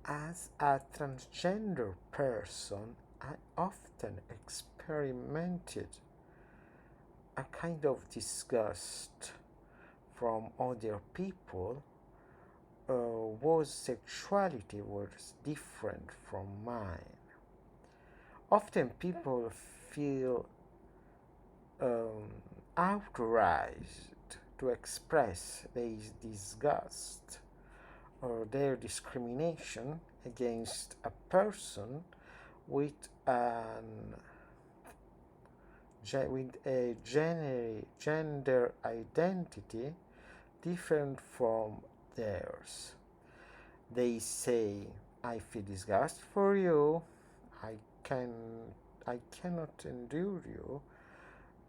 As a transgender person, I often experimented a kind of disgust from other people whose sexuality was different from mine. Often people feel um, outraged to express their disgust or their discrimination against a person with an with a gender identity different from theirs. They say, "I feel disgust for you. I can I cannot endure you.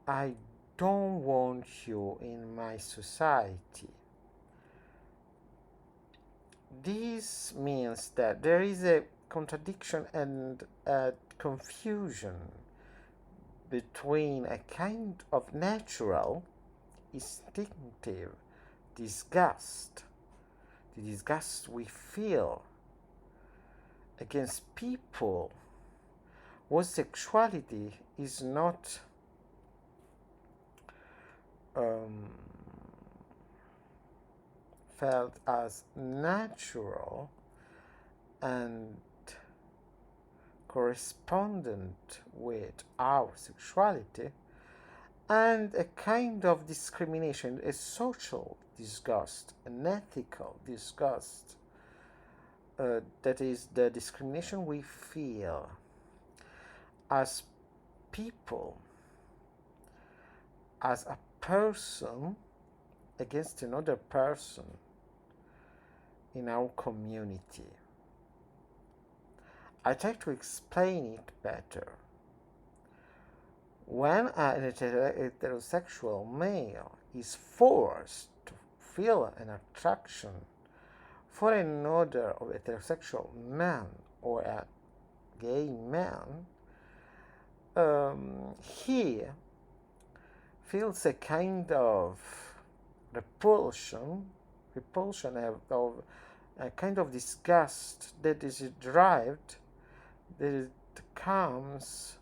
I don't want you in my society." This means that there is a contradiction and a confusion between a kind of natural, instinctive disgust, the disgust we feel against people whose sexuality is not um, felt as natural and correspondent with our sexuality, and a kind of discrimination, a social disgust, an ethical disgust. That is the discrimination we feel as people, as a person against another person in our community. I try to explain it better. When an heterosexual male is forced to feel an attraction for another of heterosexual man or a gay man, he feels a kind of repulsion of a kind of disgust that is derived, that it comes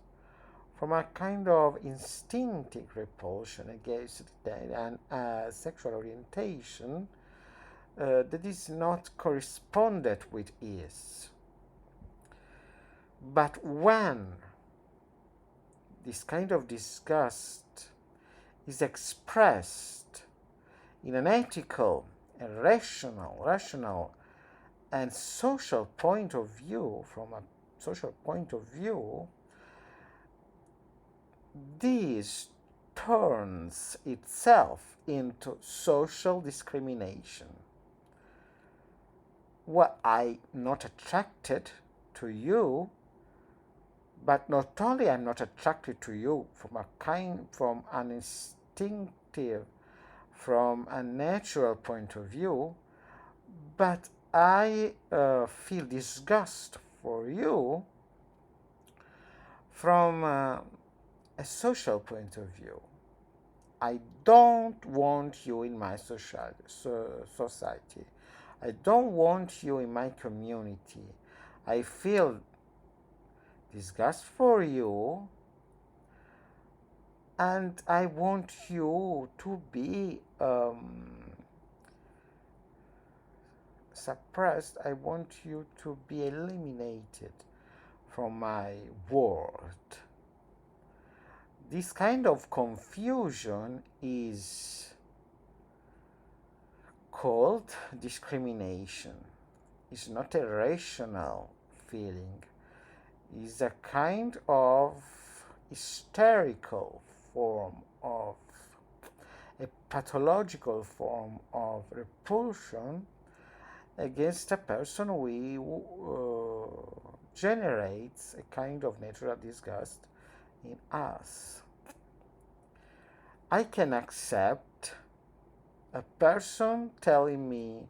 from a kind of instinctive repulsion against and sexual orientation that is not corresponded with his. But when this kind of disgust is expressed in an ethical, and rational, and social point of view, from a social point of view, this turns itself into social discrimination. Well, I'm not attracted to you, but not only I'm not attracted to you from an instinctive, from a natural point of view, but I feel disgust for you from a social point of view. I don't want you in my society. I don't want you in my community. I feel disgust for you, and I want you to be suppressed. I want you to be eliminated from my world. This kind of confusion is called discrimination. It's not a rational feeling. It's a kind of hysterical form of a pathological form of repulsion against a person who generates a kind of natural disgust in us. I can accept a person telling me,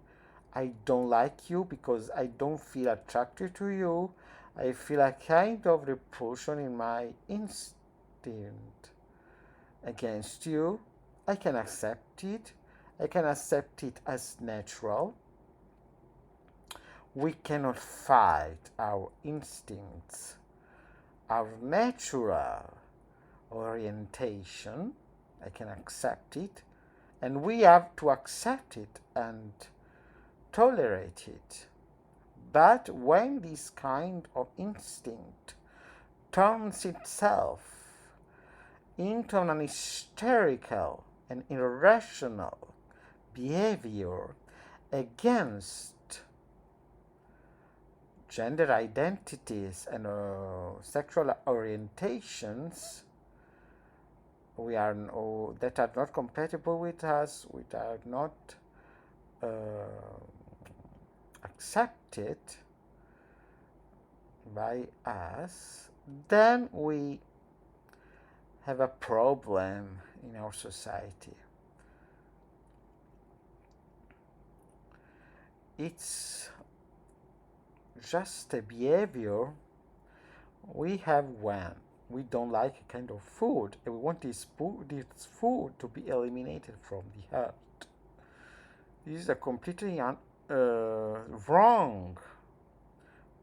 "I don't like you because I don't feel attracted to you. I feel a kind of repulsion in my instinct against you." I can accept it. I can accept it as natural. we cannot fight our instincts, our natural orientation. I can accept it, and we have to accept it and tolerate it. But when this kind of instinct turns itself into an hysterical and irrational behavior against gender identities and sexual orientations that are not compatible with us, which are not accepted by us, then we have a problem in our society. It's just a behavior we have when we don't like a kind of food and we want this food to be eliminated from the earth. This is a completely wrong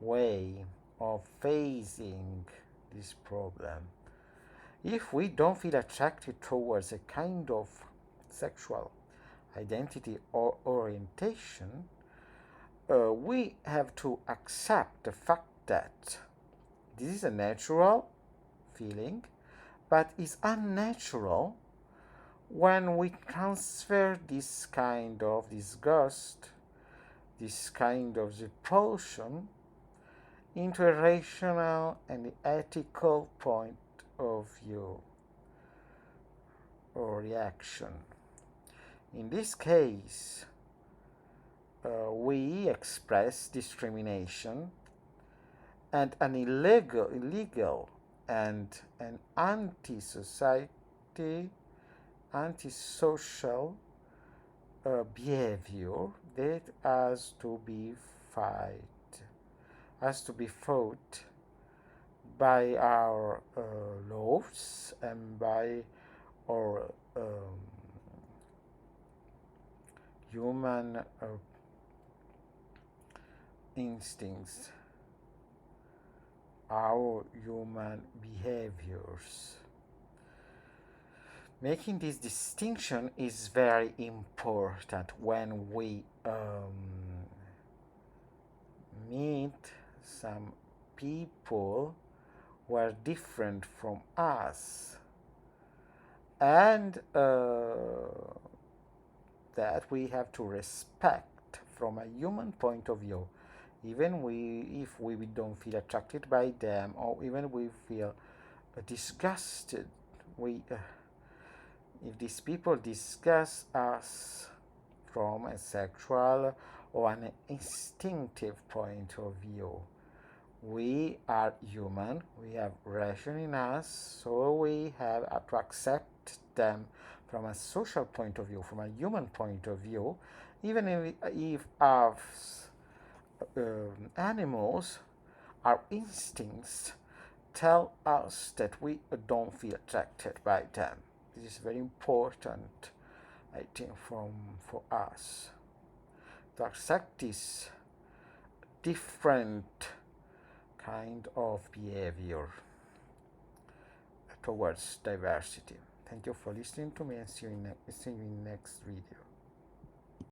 way of facing this problem. If we don't feel attracted towards a kind of sexual identity or orientation, we have to accept the fact that this is a natural feeling, but is unnatural when we transfer this kind of disgust, this kind of repulsion, into a rational and ethical point of view or reaction. In this case, we express discrimination and an illegal and an anti-society, anti-social behavior that has to be fought by our laws and by our human instincts, our human behaviors. Making this distinction is very important when we meet some people who are different from us, and that we have to respect from a human point of view, even if we don't feel attracted by them, or even we feel disgusted. If these people disgust us from a sexual or an instinctive point of view, we are human, we have reaction in us, so we have to accept them from a social point of view, from a human point of view, even if as animals, our instincts tell us that we don't feel attracted by them. This is very important, I think, for us to accept this different kind of behavior towards diversity. Thank you for listening to me, and see you in next video.